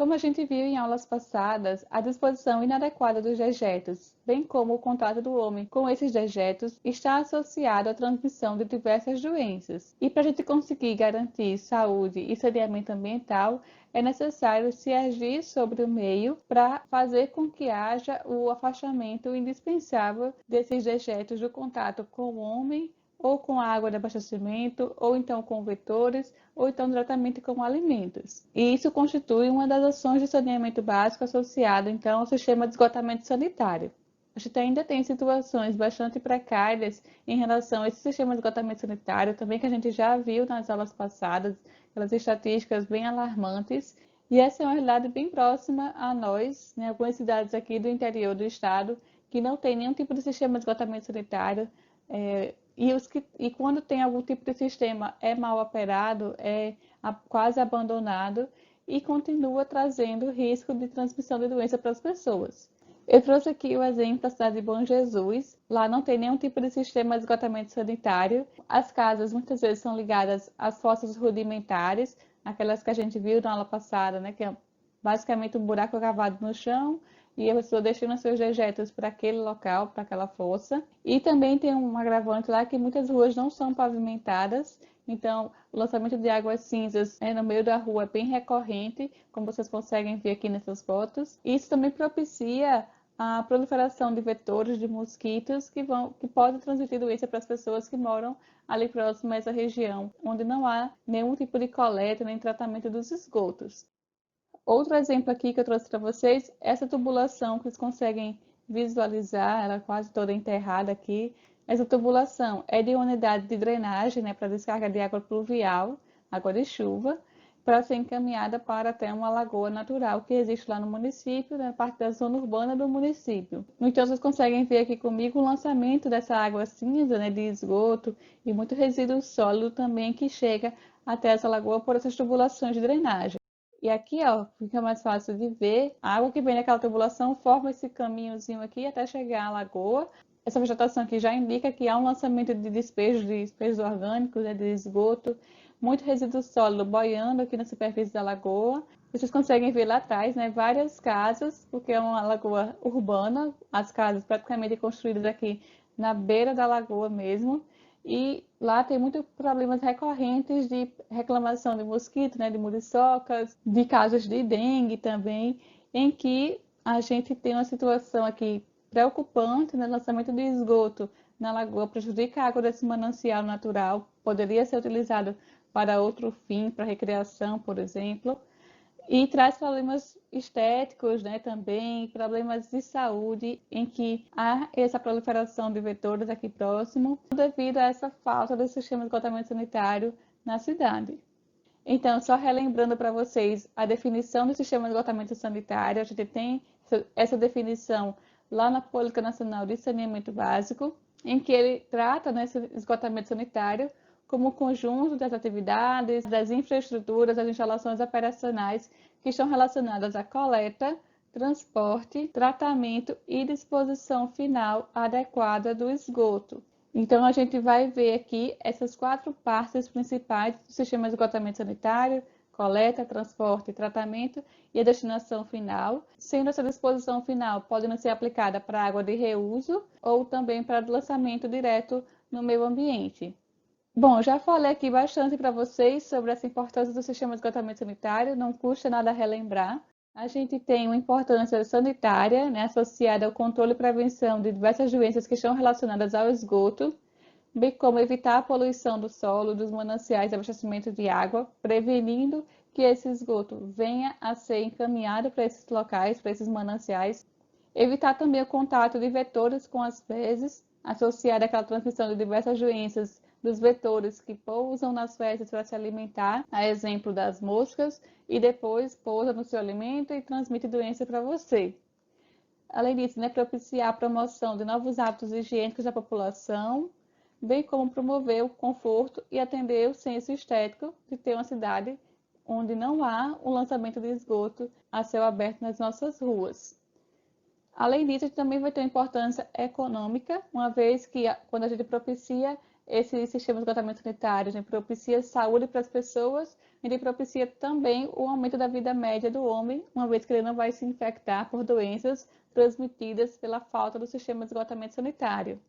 Como a gente viu em aulas passadas, a disposição inadequada dos dejetos, bem como o contato do homem com esses dejetos, está associado à transmissão de diversas doenças. E para a gente conseguir garantir saúde e saneamento ambiental, é necessário se agir sobre o meio para fazer com que haja o afastamento indispensável desses dejetos do contato com o homem, ou com água de abastecimento, ou então com vetores, ou então tratamento com alimentos. E isso constitui uma das ações de saneamento básico associado então ao sistema de esgotamento sanitário. A gente ainda tem situações bastante precárias em relação a esse sistema de esgotamento sanitário, também que a gente já viu nas aulas passadas, aquelas estatísticas bem alarmantes, e essa é uma realidade bem próxima a nós, né? Algumas cidades aqui do interior do estado que não tem nenhum tipo de sistema de esgotamento sanitário, e quando tem algum tipo de sistema é mal operado, quase abandonado e continua trazendo risco de transmissão de doença para as pessoas. Eu trouxe aqui o exemplo da cidade de Bom Jesus. Lá não tem nenhum tipo de sistema de esgotamento sanitário. As casas muitas vezes são ligadas às fossas rudimentares, aquelas que a gente viu na aula passada, né, que é basicamente um buraco cavado no chão e a pessoa destina seus dejetos para aquele local, para aquela fossa. E também tem um agravante lá que muitas ruas não são pavimentadas, então o lançamento de águas cinzas no meio da rua é bem recorrente, como vocês conseguem ver aqui nessas fotos. Isso também propicia a proliferação de vetores de mosquitos que podem transmitir doença para as pessoas que moram ali próximo a essa região, onde não há nenhum tipo de coleta nem tratamento dos esgotos. Outro exemplo aqui que eu trouxe para vocês, essa tubulação que vocês conseguem visualizar, ela é quase toda enterrada aqui. Essa tubulação é de unidade de drenagem, né, para descarga de água pluvial, água de chuva, para ser encaminhada para até uma lagoa natural que existe lá no município, na parte da zona urbana do município. Então, vocês conseguem ver aqui comigo o lançamento dessa água cinza, né, de esgoto e muito resíduo sólido também que chega até essa lagoa por essas tubulações de drenagem. E aqui, ó, fica mais fácil de ver. A água que vem daquela tubulação forma esse caminhozinho aqui até chegar à lagoa. Essa vegetação aqui já indica que há um lançamento de despejos orgânicos, né, de esgoto, muito resíduo sólido boiando aqui na superfície da lagoa. Vocês conseguem ver lá atrás, né, várias casas, porque é uma lagoa urbana, as casas praticamente construídas aqui na beira da lagoa mesmo. E lá tem muitos problemas recorrentes de reclamação de mosquito, né, de muriçocas, de casos de dengue também, em que a gente tem uma situação aqui preocupante, né, lançamento de esgoto na lagoa prejudica a água desse manancial natural, poderia ser utilizado para outro fim, para recreação, por exemplo. E traz problemas estéticos, né, também, problemas de saúde, em que há essa proliferação de vetores aqui próximo, devido a essa falta de sistema de esgotamento sanitário na cidade. Então, só relembrando para vocês a definição do sistema de esgotamento sanitário, a gente tem essa definição lá na Política Nacional de Saneamento Básico, em que ele trata nesse esgotamento sanitário como o conjunto das atividades, das infraestruturas, das instalações operacionais que estão relacionadas à coleta, transporte, tratamento e disposição final adequada do esgoto. Então, a gente vai ver aqui essas 4 partes principais do sistema de esgotamento sanitário: coleta, transporte, tratamento e a destinação final, sendo essa disposição final podendo ser aplicada para água de reuso ou também para lançamento direto no meio ambiente. Bom, já falei aqui bastante para vocês sobre essa importância do sistema de esgotamento sanitário, não custa nada relembrar. A gente tem uma importância sanitária, né, associada ao controle e prevenção de diversas doenças que estão relacionadas ao esgoto, bem como evitar a poluição do solo, dos mananciais de abastecimento de água, prevenindo que esse esgoto venha a ser encaminhado para esses locais, para esses mananciais. Evitar também o contato de vetores com as fezes, associada àquela transmissão de diversas doenças dos vetores que pousam nas fezes para se alimentar, a exemplo das moscas, e depois pousa no seu alimento e transmite doença para você. Além disso, né, propiciar a promoção de novos hábitos higiênicos da população, bem como promover o conforto e atender o senso estético de ter uma cidade onde não há um lançamento de esgoto a céu aberto nas nossas ruas. Além disso, também vai ter importância econômica, uma vez que quando a gente propicia esse sistema de esgotamento sanitário, né, propicia saúde para as pessoas, ele propicia também o aumento da vida média do homem, uma vez que ele não vai se infectar por doenças transmitidas pela falta do sistema de esgotamento sanitário.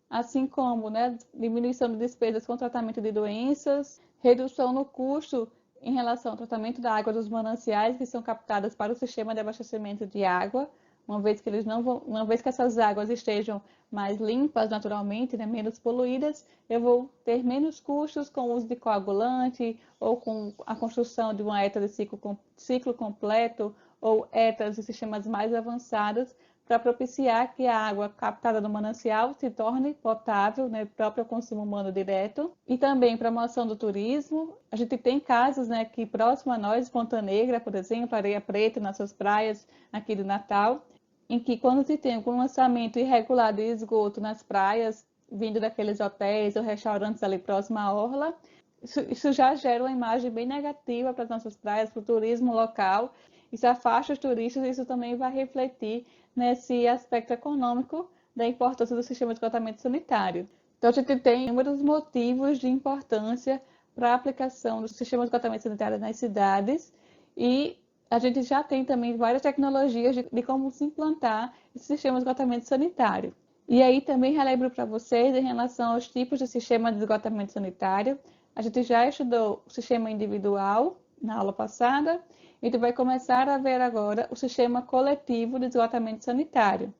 Assim como, né, diminuição de despesas com tratamento de doenças, redução no custo em relação ao tratamento da água dos mananciais que são captadas para o sistema de abastecimento de água, uma vez que essas águas estejam mais limpas naturalmente, né, menos poluídas, eu vou ter menos custos com o uso de coagulante ou com a construção de uma ETA de ciclo completo ou ETAs de sistemas mais avançados para propiciar que a água captada no manancial se torne potável, né, própria ao consumo humano direto. E também promoção do turismo. A gente tem casos, né, aqui próximo a nós, Ponta Negra, por exemplo, Areia Preta, nas suas praias aqui do Natal, em que quando se tem um lançamento irregular de esgoto nas praias, vindo daqueles hotéis ou restaurantes ali próximo à orla, isso já gera uma imagem bem negativa para as nossas praias, para o turismo local. Isso afasta os turistas e isso também vai refletir nesse aspecto econômico da importância do sistema de esgotamento sanitário. Então, a gente tem inúmeros motivos de importância para a aplicação do sistema de esgotamento sanitário nas cidades e a gente já tem também várias tecnologias de como se implantar esse sistema de esgotamento sanitário. E aí também relembro para vocês em relação aos tipos de sistema de esgotamento sanitário. A gente já estudou o sistema individual na aula passada, e tu vai começar a ver agora o sistema coletivo de esgotamento sanitário.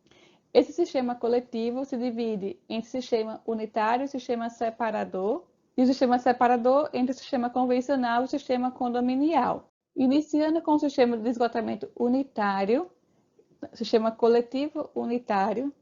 Esse sistema coletivo se divide entre sistema unitário e sistema separador, e o sistema separador entre o sistema convencional e o sistema condominial. Iniciando com o sistema de esgotamento unitário, sistema coletivo unitário,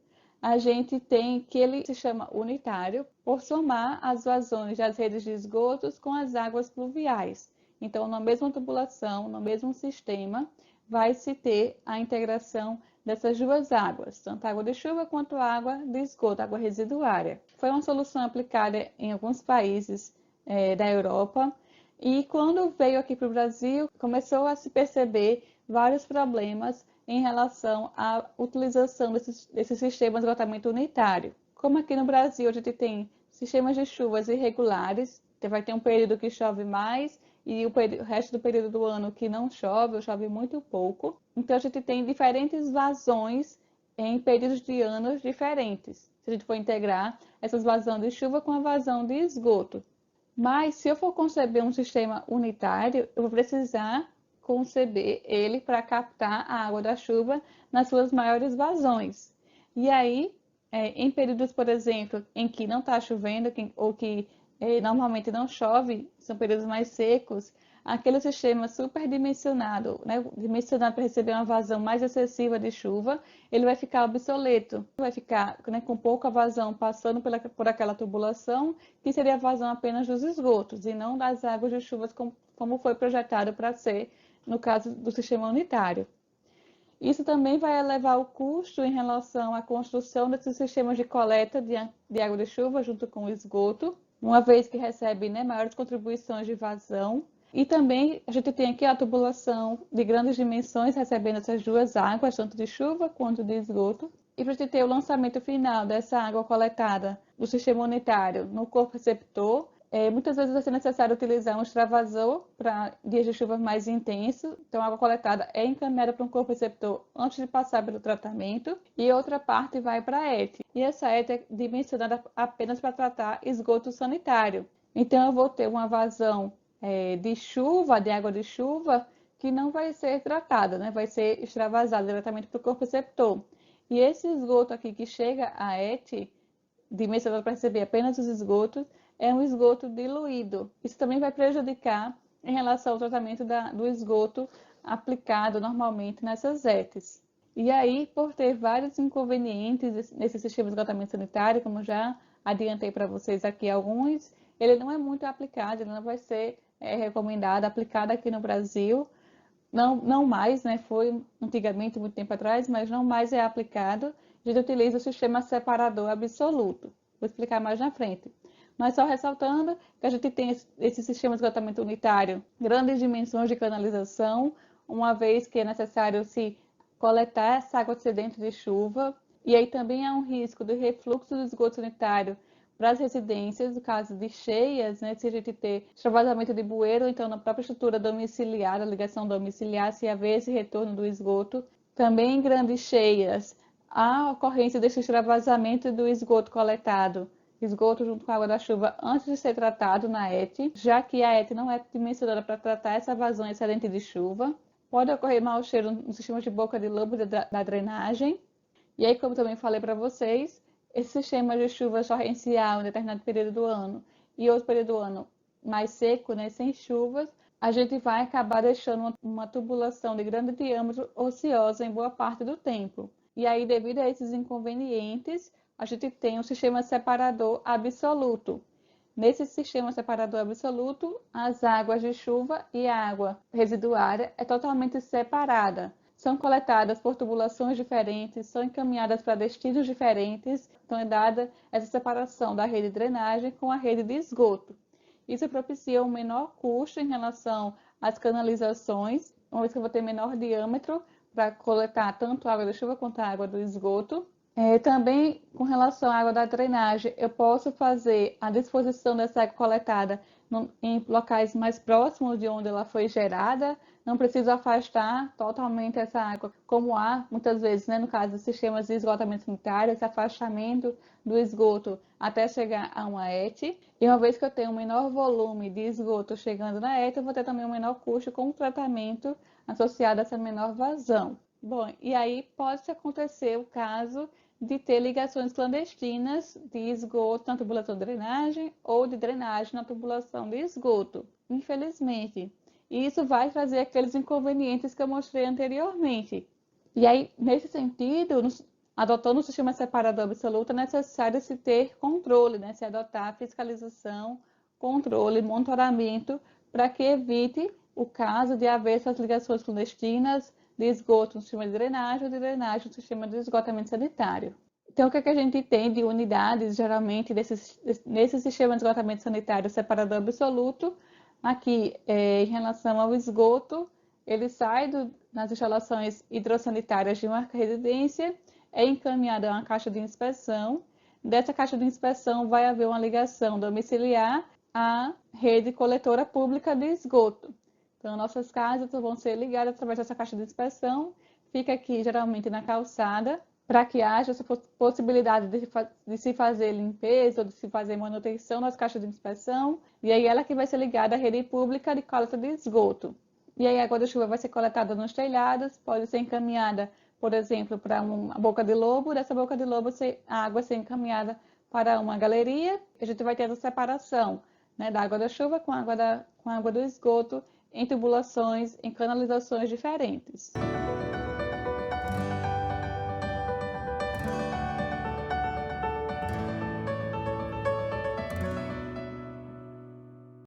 a gente tem que ele se chama unitário por somar as vazões das redes de esgotos com as águas pluviais. Então, na mesma tubulação, no mesmo sistema, vai se ter a integração dessas duas águas, tanto a água de chuva quanto a água de esgoto, água residuária. Foi uma solução aplicada em alguns países da Europa e quando veio aqui para o Brasil, começou a se perceber vários problemas em relação à utilização desse sistema de esgotamento unitário. Como aqui no Brasil a gente tem sistemas de chuvas irregulares, vai ter um período que chove mais e o resto do período do ano que não chove, ou chove muito pouco. Então a gente tem diferentes vazões em períodos de anos diferentes. Se a gente for integrar essas vazões de chuva com a vazão de esgoto. Mas se eu for conceber um sistema unitário, eu vou precisar conceber ele para captar a água da chuva nas suas maiores vazões. E aí, em períodos, por exemplo, em que não está chovendo ou que normalmente não chove, são períodos mais secos, aquele sistema superdimensionado, né, dimensionado para receber uma vazão mais excessiva de chuva, ele vai ficar obsoleto, vai ficar, né, com pouca vazão passando por aquela tubulação, que seria a vazão apenas dos esgotos e não das águas de chuvas como foi projetado para ser no caso do sistema unitário. Isso também vai elevar o custo em relação à construção desses sistemas de coleta de água de chuva junto com o esgoto, uma vez que recebe, né, maiores contribuições de vazão. E também a gente tem aqui a tubulação de grandes dimensões recebendo essas duas águas, tanto de chuva quanto de esgoto. E para a gente ter o lançamento final dessa água coletada do sistema unitário no corpo receptor, muitas vezes vai ser necessário utilizar um extravasor para dias de chuva mais intensos. Então, a água coletada é encaminhada para um corpo receptor antes de passar pelo tratamento e outra parte vai para a ET. E essa ET é dimensionada apenas para tratar esgoto sanitário. Então, eu vou ter uma vazão de chuva, de água de chuva, que não vai ser tratada, né? Vai ser extravasada diretamente para o corpo receptor. E esse esgoto aqui que chega à ET, dimensionado para receber apenas os esgotos, é um esgoto diluído. Isso também vai prejudicar em relação ao tratamento do esgoto aplicado normalmente nessas ETs. E aí, por ter vários inconvenientes nesse sistema de esgotamento sanitário, como já adiantei para vocês aqui alguns, ele não é muito aplicado, ele não vai ser recomendado, aplicado aqui no Brasil. Não mais, né? Foi antigamente, muito tempo atrás, mas não mais é aplicado. A gente utiliza o sistema separador absoluto. Vou explicar mais na frente. Mas só ressaltando que a gente tem esse sistema de esgotamento unitário, grandes dimensões de canalização, uma vez que é necessário se coletar essa água excedente de chuva, e aí também há um risco de refluxo do esgoto sanitário para as residências, no caso de cheias, né, se a gente ter extravasamento de bueiro, então na própria estrutura domiciliar, a ligação domiciliar, se haver esse retorno do esgoto. Também em grandes cheias, a ocorrência desse extravasamento do esgoto coletado, esgoto junto com a água da chuva, antes de ser tratado na ET, já que a ET não é dimensionada para tratar essa vazão excedente de chuva. Pode ocorrer mau cheiro no sistema de boca de lobo da drenagem. E aí, como também falei para vocês, esse sistema de chuva torrencial em determinado período do ano e outro período do ano mais seco, né, sem chuvas, a gente vai acabar deixando uma tubulação de grande diâmetro ociosa em boa parte do tempo. E aí, devido a esses inconvenientes, a gente tem um sistema separador absoluto. Nesse sistema separador absoluto, as águas de chuva e a água residuária é totalmente separada. São coletadas por tubulações diferentes, são encaminhadas para destinos diferentes, então é dada essa separação da rede de drenagem com a rede de esgoto. Isso propicia um menor custo em relação às canalizações, uma vez que eu vou ter menor diâmetro para coletar tanto a água da chuva quanto a água do esgoto. Também com relação à água da drenagem, eu posso fazer a disposição dessa água coletada em locais mais próximos de onde ela foi gerada. Não preciso afastar totalmente essa água, como há muitas vezes, né, no caso dos sistemas de esgotamento sanitário, esse afastamento do esgoto até chegar a uma ET. E uma vez que eu tenho um menor volume de esgoto chegando na ET, eu vou ter também um menor custo com o tratamento associado a essa menor vazão. Bom, e aí pode acontecer o caso de ter ligações clandestinas de esgoto na tubulação de drenagem ou de drenagem na tubulação de esgoto, infelizmente. E isso vai trazer aqueles inconvenientes que eu mostrei anteriormente. E aí, nesse sentido, adotando o sistema separador absoluto, é necessário se ter controle, né? Se adotar fiscalização, controle, monitoramento, para que evite o caso de haver essas ligações clandestinas de esgoto no sistema de drenagem ou de drenagem no sistema de esgotamento sanitário. Então, o que a gente tem de unidades, geralmente, nesse sistema de esgotamento sanitário separador absoluto? Aqui, em relação ao esgoto, ele sai nas instalações hidrossanitárias de uma residência, é encaminhado a uma caixa de inspeção. Dessa caixa de inspeção vai haver uma ligação domiciliar à rede coletora pública de esgoto. Então, nossas casas vão ser ligadas através dessa caixa de inspeção, fica aqui geralmente na calçada, para que haja essa possibilidade de se fazer limpeza ou de se fazer manutenção nas caixas de inspeção, e aí ela que vai ser ligada à rede pública de coleta de esgoto. E aí a água da chuva vai ser coletada nos telhados, pode ser encaminhada, por exemplo, para uma boca de lobo, dessa boca de lobo a água ser encaminhada para uma galeria, a gente vai ter essa separação, né, da água da chuva com a água do esgoto em tubulações, em canalizações diferentes.